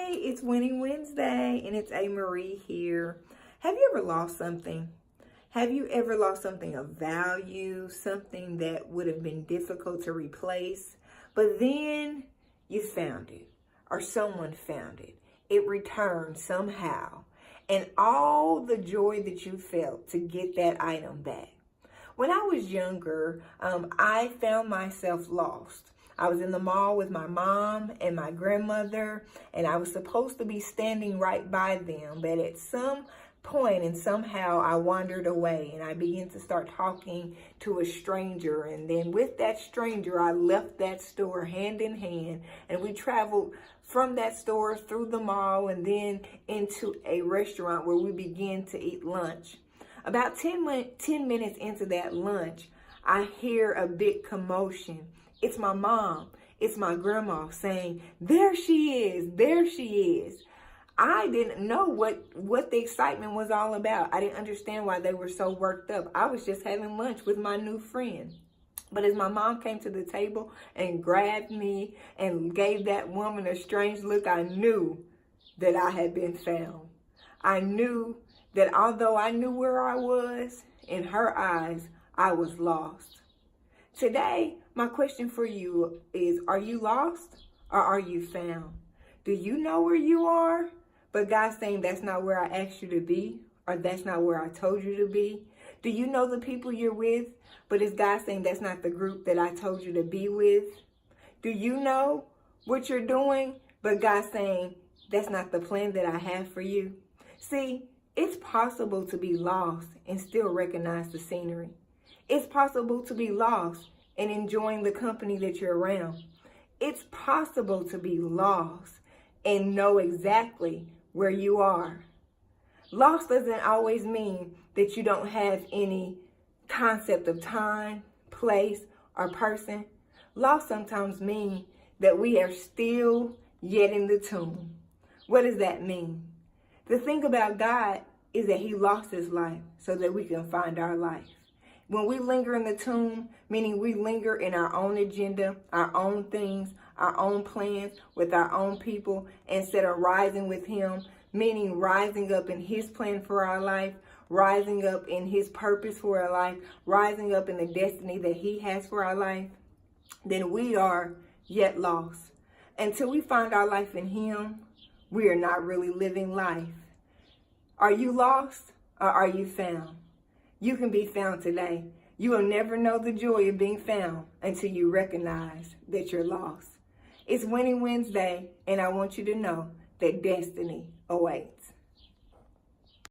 Hey, it's Winning Wednesday and it's A. Marie here. Have you ever lost something? Have you ever lost something of value, something that would have been difficult to replace, but then you found it or someone found it? It returned somehow, and all the joy that you felt to get that item back. When I was younger, I found myself lost. I was in the mall with my mom and my grandmother, and I was supposed to be standing right by them. But at some point and somehow I wandered away and I began to start talking to a stranger. And then with that stranger, I left that store hand in hand, and we traveled from that store through the mall and then into a restaurant where we began to eat lunch. About 10 minutes into that lunch, I hear a big commotion. It's my mom, it's my grandma saying, there she is, there she is. I didn't know what the excitement was all about. I didn't understand why they were so worked up. I was just having lunch with my new friend. But as my mom came to the table and grabbed me and gave that woman a strange look, I knew that I had been found. I knew that although I knew where I was, in her eyes, I was lost. Today, my question for you is, are you lost or are you found? Do you know where you are, but God's saying that's not where I asked you to be, or that's not where I told you to be? Do you know the people you're with, but is God saying that's not the group that I told you to be with? Do you know what you're doing, but God's saying that's not the plan that I have for you? See, it's possible to be lost and still recognize the scenery. It's possible to be lost and enjoying the company that you're around. It's possible to be lost and know exactly where you are. Lost doesn't always mean that you don't have any concept of time, place, or person. Lost sometimes means that we are still yet in the tomb. What does that mean? The thing about God is that he lost his life so that we can find our life. When we linger in the tomb, meaning we linger in our own agenda, our own things, our own plans with our own people, instead of rising with him, meaning rising up in his plan for our life, rising up in his purpose for our life, rising up in the destiny that he has for our life, then we are yet lost. Until we find our life in him, we are not really living life. Are you lost or are you found? You can be found today. You will never know the joy of being found until you recognize that you're lost. It's Winning Wednesday, and I want you to know that destiny awaits.